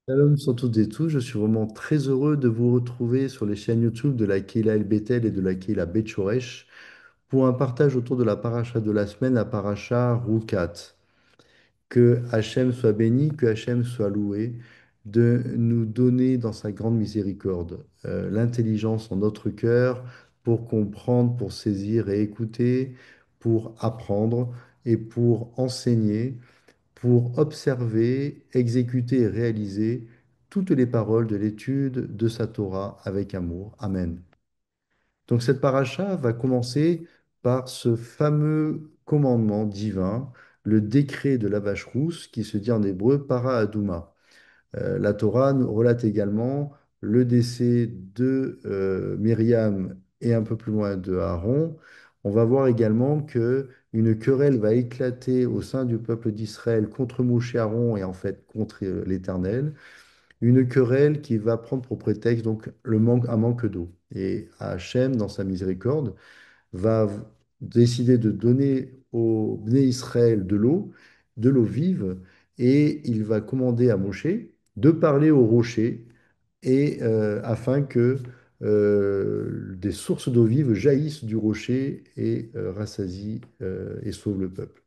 Shalom sur toutes et tous, je suis vraiment très heureux de vous retrouver sur les chaînes YouTube de la Keila El Bethel et de la Keila Bet Shoresh pour un partage autour de la paracha de la semaine, la paracha Rukat. Que Hachem soit béni, que Hachem soit loué de nous donner dans sa grande miséricorde l'intelligence en notre cœur pour comprendre, pour saisir et écouter, pour apprendre et pour enseigner pour observer, exécuter et réaliser toutes les paroles de l'étude de sa Torah avec amour. Amen. Donc cette paracha va commencer par ce fameux commandement divin, le décret de la vache rousse qui se dit en hébreu para aduma. La Torah nous relate également le décès de Myriam et un peu plus loin de Aaron. On va voir également que une querelle va éclater au sein du peuple d'Israël contre Moshe Aaron et en fait contre l'Éternel. Une querelle qui va prendre pour prétexte donc un manque d'eau. Et Hachem, dans sa miséricorde, va décider de donner au Bné Israël de l'eau vive, et il va commander à Moshe de parler au rocher et afin que des sources d'eau vive jaillissent du rocher et rassasient et sauvent le peuple.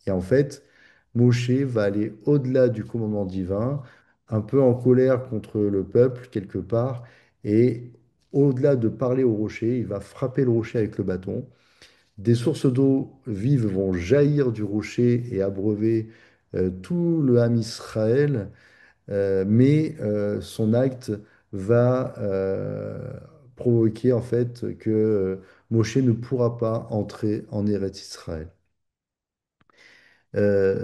Et en fait, Moshe va aller au-delà du commandement divin, un peu en colère contre le peuple quelque part, et au-delà de parler au rocher, il va frapper le rocher avec le bâton. Des sources d'eau vives vont jaillir du rocher et abreuver tout le Ham Israël, mais son acte va provoquer en fait que Moshe ne pourra pas entrer en Eretz Israël.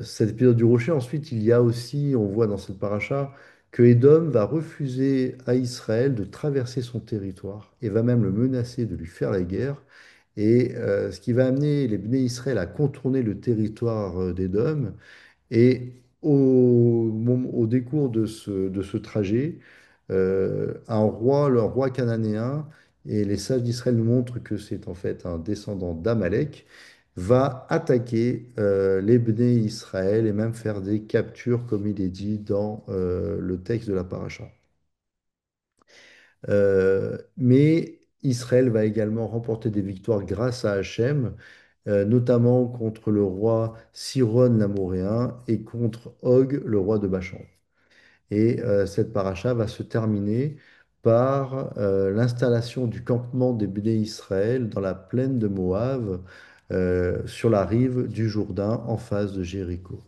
Cet épisode du rocher, ensuite, il y a aussi, on voit dans cette paracha, que Édom va refuser à Israël de traverser son territoire et va même le menacer de lui faire la guerre. Et ce qui va amener les Bnei Israël à contourner le territoire d'Édom. Et au décours de ce trajet, le roi cananéen, et les sages d'Israël nous montrent que c'est en fait un descendant d'Amalek, va attaquer les Bnei Israël et même faire des captures, comme il est dit dans le texte de la paracha. Mais Israël va également remporter des victoires grâce à Hachem, notamment contre le roi Siron l'Amoréen et contre Og, le roi de Bashan. Et cette paracha va se terminer par l'installation du campement des Béné Israël dans la plaine de Moab, sur la rive du Jourdain, en face de Jéricho.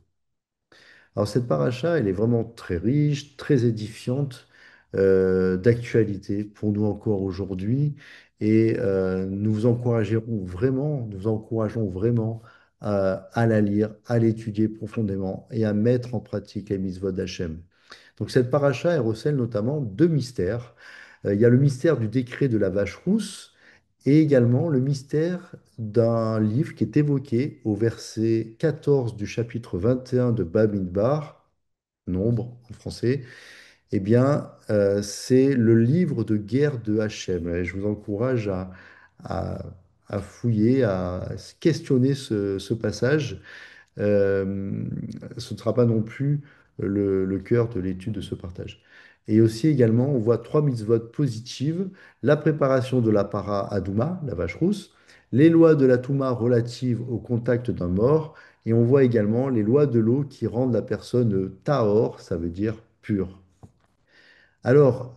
Alors cette paracha, elle est vraiment très riche, très édifiante, d'actualité pour nous encore aujourd'hui. Et nous vous encourageons vraiment à la lire, à l'étudier profondément et à mettre en pratique les mitzvot d'Hachem. Donc cette paracha, elle recèle notamment deux mystères. Il y a le mystère du décret de la vache rousse et également le mystère d'un livre qui est évoqué au verset 14 du chapitre 21 de Bamidbar, Nombre en français. Eh bien, c'est le livre de guerre de Hachem. Et je vous encourage à- à fouiller, à questionner ce passage. euh, Ce ne sera pas non plus le cœur de l'étude de ce partage. Et aussi également, on voit trois mitzvot positives: la préparation de la para Adouma, la vache rousse, les lois de la Touma relatives au contact d'un mort, et on voit également les lois de l'eau qui rendent la personne tahor, ça veut dire pure. Alors,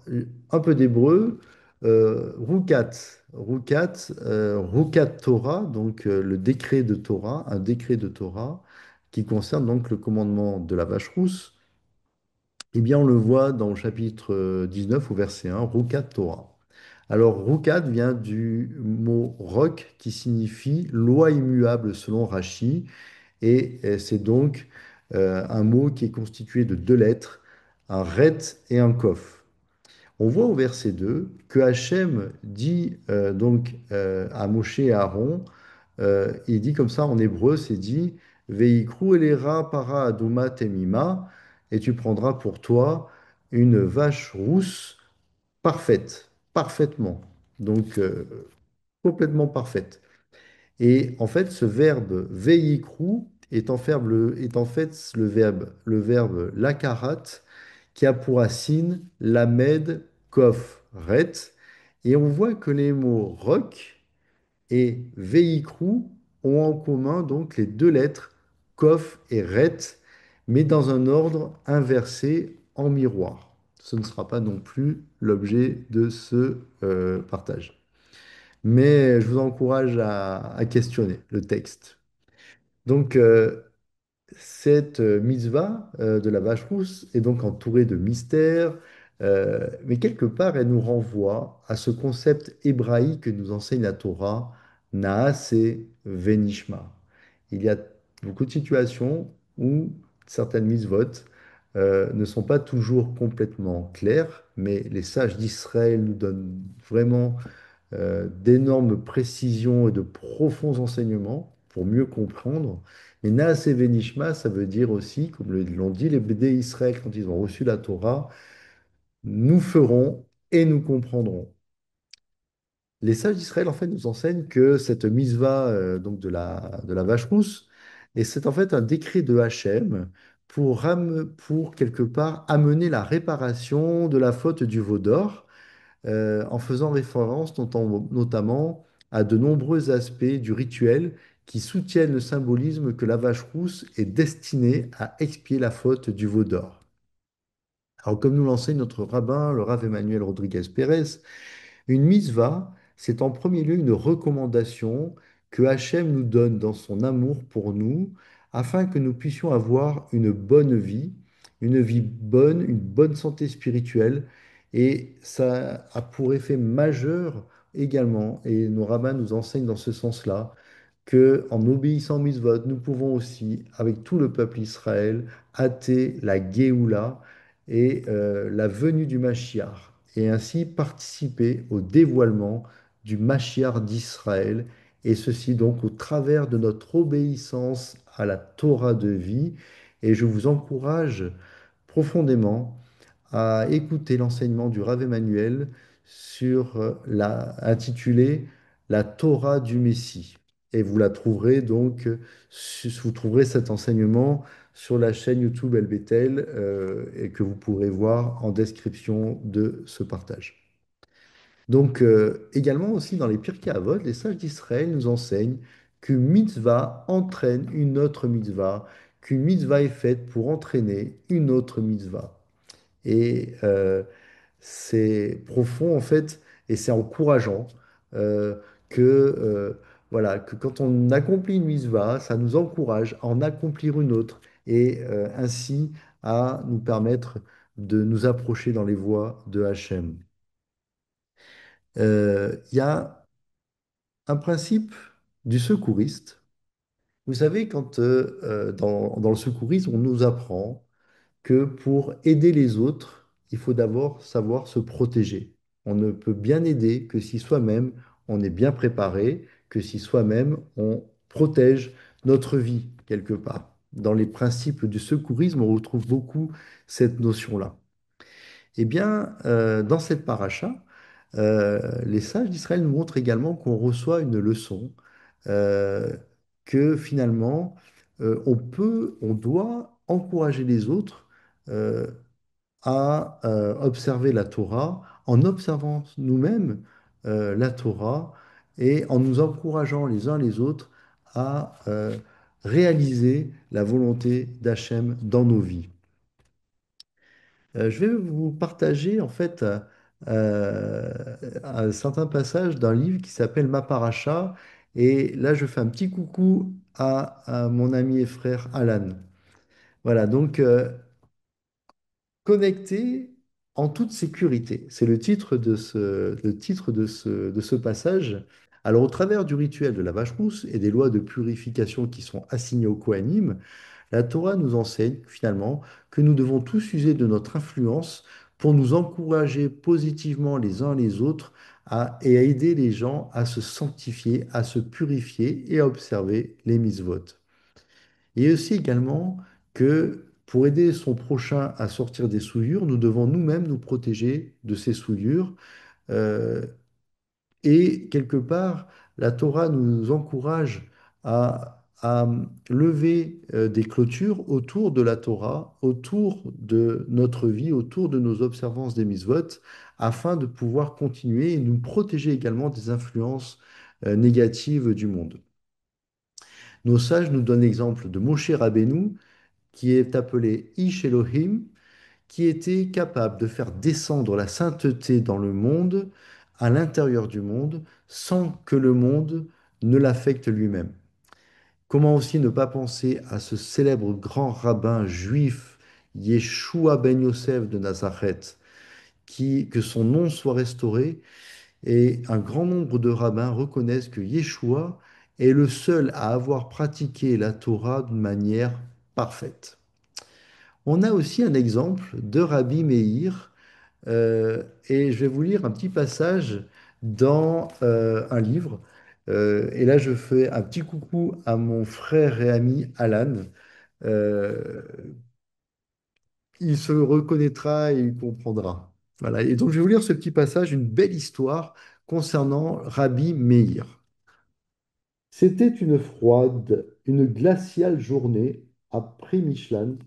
un peu d'hébreu, Rukat, Rukat Torah, donc le décret de Torah, un décret de Torah qui concerne donc le commandement de la vache rousse. Eh bien, on le voit dans le chapitre 19 au verset 1, Rukat Torah. Alors, Rukat vient du mot rok qui signifie loi immuable selon Rashi, et c'est donc un mot qui est constitué de deux lettres, un ret et un kof. On voit au verset 2 que Hachem dit à Moshe et à Aaron, il dit comme ça en hébreu, c'est dit, Veikru elera para aduma temima, et tu prendras pour toi une vache rousse parfaite, parfaitement, donc complètement parfaite. Et en fait, ce verbe veikru est en fait le verbe lakarat, qui a pour racine lamed, kof, ret. Et on voit que les mots roc et veïkrou ont en commun donc les deux lettres kof et ret, mais dans un ordre inversé en miroir. Ce ne sera pas non plus l'objet de ce partage. Mais je vous encourage à questionner le texte. Donc, cette mitzvah de la vache rousse est donc entourée de mystères, mais quelque part, elle nous renvoie à ce concept hébraïque que nous enseigne la Torah, Naase Venishma. Il y a beaucoup de situations où certaines mitzvot ne sont pas toujours complètement claires, mais les sages d'Israël nous donnent vraiment d'énormes précisions et de profonds enseignements pour mieux comprendre. Mais Naaseh Venishma, ça veut dire aussi, comme l'ont dit les BD Israël quand ils ont reçu la Torah, nous ferons et nous comprendrons. Les sages d'Israël, en fait, nous enseignent que cette mitzvah donc de la vache rousse, et c'est en fait un décret de Hachem pour quelque part amener la réparation de la faute du veau d'or en faisant référence notamment à de nombreux aspects du rituel qui soutiennent le symbolisme que la vache rousse est destinée à expier la faute du veau d'or. Alors, comme nous l'enseigne notre rabbin, le Rav Emmanuel Rodriguez Pérez, une mitzvah, c'est en premier lieu une recommandation que Hachem nous donne dans son amour pour nous, afin que nous puissions avoir une vie bonne, une bonne santé spirituelle. Et ça a pour effet majeur également, et nos rabbins nous enseignent dans ce sens-là, que en obéissant aux mitzvot, nous pouvons aussi, avec tout le peuple Israël, hâter la Géoula et la venue du Mashiach, et ainsi participer au dévoilement du Mashiach d'Israël, et ceci donc au travers de notre obéissance à la Torah de vie. Et je vous encourage profondément à écouter l'enseignement du Rav Emmanuel sur intitulé La Torah du Messie. Et vous la trouverez donc, vous trouverez cet enseignement sur la chaîne YouTube El Bethel et que vous pourrez voir en description de ce partage. Donc, également aussi dans les Pirkei Avot, les sages d'Israël nous enseignent qu'une mitzvah entraîne une autre mitzvah, qu'une mitzvah est faite pour entraîner une autre mitzvah. Et c'est profond en fait, et c'est encourageant euh, que, voilà, que quand on accomplit une mitzvah, ça nous encourage à en accomplir une autre et ainsi à nous permettre de nous approcher dans les voies de Hachem. Il y a un principe du secouriste. Vous savez, quand dans le secourisme, on nous apprend que pour aider les autres, il faut d'abord savoir se protéger. On ne peut bien aider que si soi-même on est bien préparé, que si soi-même on protège notre vie quelque part. Dans les principes du secourisme, on retrouve beaucoup cette notion-là. Eh bien, dans cette paracha, les sages d'Israël nous montrent également qu'on reçoit une leçon, euh, que finalement, on doit encourager les autres euh, à observer la Torah en observant nous-mêmes la Torah et en nous encourageant les uns les autres à réaliser la volonté d'Hachem dans nos vies. Je vais vous partager en fait euh, un certain passage d'un livre qui s'appelle Ma Paracha. Et là, je fais un petit coucou à mon ami et frère Alan. Voilà, donc connecté en toute sécurité. C'est le titre de ce passage. Alors, au travers du rituel de la vache rousse et des lois de purification qui sont assignées aux Kohanim, la Torah nous enseigne finalement que nous devons tous user de notre influence pour nous encourager positivement les uns les autres et à aider les gens à se sanctifier, à se purifier et à observer les mitzvot. Et aussi également que pour aider son prochain à sortir des souillures, nous devons nous-mêmes nous protéger de ces souillures. Euh, et quelque part, la Torah nous encourage à lever des clôtures autour de la Torah, autour de notre vie, autour de nos observances des mitzvot, afin de pouvoir continuer et nous protéger également des influences négatives du monde. Nos sages nous donnent l'exemple de Moshe Rabbeinu, qui est appelé Ish Elohim, qui était capable de faire descendre la sainteté dans le monde, à l'intérieur du monde, sans que le monde ne l'affecte lui-même. Comment aussi ne pas penser à ce célèbre grand rabbin juif, Yeshua ben Yosef de Nazareth, que son nom soit restauré, et un grand nombre de rabbins reconnaissent que Yeshua est le seul à avoir pratiqué la Torah d'une manière parfaite. On a aussi un exemple de Rabbi Meir, et je vais vous lire un petit passage dans un livre. Et là, je fais un petit coucou à mon frère et ami Alan. Euh, il se reconnaîtra et il comprendra. Voilà. Et donc, je vais vous lire ce petit passage, une belle histoire concernant Rabbi Meir. C'était une froide, une glaciale journée après Michelin,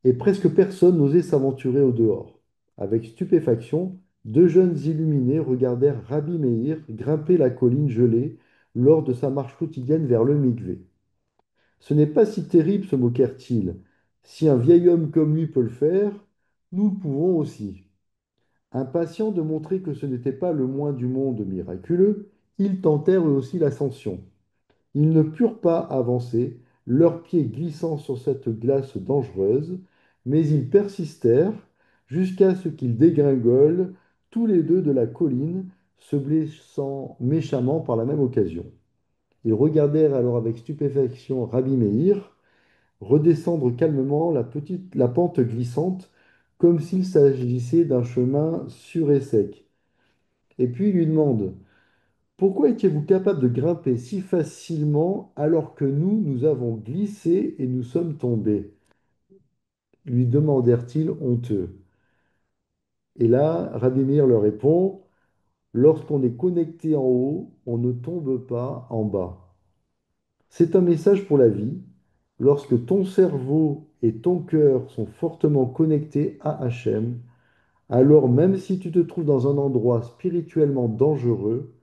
et presque personne n'osait s'aventurer au dehors. Avec stupéfaction, deux jeunes illuminés regardèrent Rabbi Meir grimper la colline gelée lors de sa marche quotidienne vers le mikvé. Ce n'est pas si terrible, se moquèrent-ils. Si un vieil homme comme lui peut le faire, nous le pouvons aussi. Impatients de montrer que ce n'était pas le moins du monde miraculeux, ils tentèrent eux aussi l'ascension. Ils ne purent pas avancer, leurs pieds glissant sur cette glace dangereuse, mais ils persistèrent jusqu'à ce qu'ils dégringolent tous les deux de la colline, se blessant méchamment par la même occasion. Ils regardèrent alors avec stupéfaction Rabbi Meir redescendre calmement la pente glissante, comme s'il s'agissait d'un chemin sûr et sec. Et puis il lui demande, pourquoi étiez-vous capable de grimper si facilement alors que nous avons glissé et nous sommes tombés? Lui demandèrent-ils honteux. Et là, Rabimir leur répond, lorsqu'on est connecté en haut, on ne tombe pas en bas. C'est un message pour la vie. Lorsque ton cerveau et ton cœur sont fortement connectés à Hachem, alors même si tu te trouves dans un endroit spirituellement dangereux,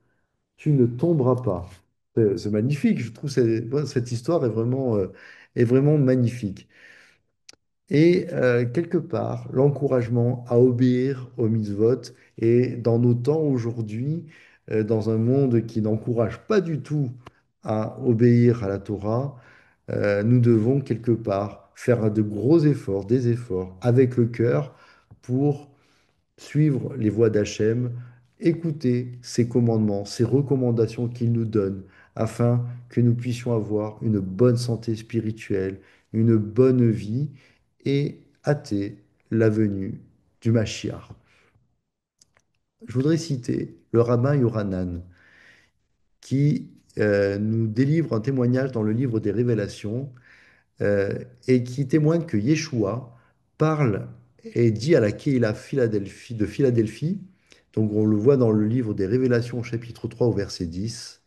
tu ne tomberas pas. C'est magnifique, je trouve cette histoire est vraiment magnifique. Et quelque part, l'encouragement à obéir aux mitzvot, et dans nos temps aujourd'hui, dans un monde qui n'encourage pas du tout à obéir à la Torah, nous devons quelque part faire de gros efforts, des efforts avec le cœur pour suivre les voies d'Hachem, écouter ses commandements, ses recommandations qu'il nous donne, afin que nous puissions avoir une bonne santé spirituelle, une bonne vie et hâter la venue du Mashiach. Je voudrais citer le rabbin Yohanan qui nous délivre un témoignage dans le livre des Révélations euh, et qui témoigne que Yeshua parle et dit à la Keilah de Philadelphie, donc on le voit dans le livre des Révélations au chapitre 3 au verset 10,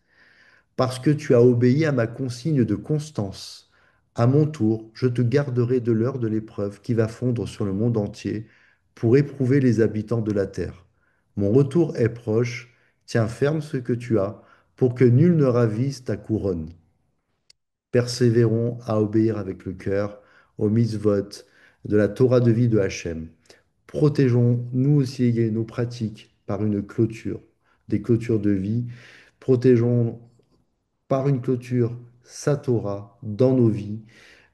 parce que tu as obéi à ma consigne de constance. À mon tour, je te garderai de l'heure de l'épreuve qui va fondre sur le monde entier pour éprouver les habitants de la terre. Mon retour est proche, tiens ferme ce que tu as, pour que nul ne ravise ta couronne. Persévérons à obéir avec le cœur aux mitzvot de la Torah de vie de Hachem. Protégeons nous aussi nos pratiques par une clôture, des clôtures de vie. Protégeons par une clôture sa Torah dans nos vies.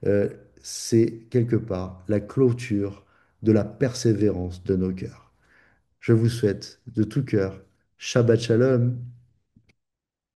Euh, c'est quelque part la clôture de la persévérance de nos cœurs. Je vous souhaite de tout cœur Shabbat Shalom.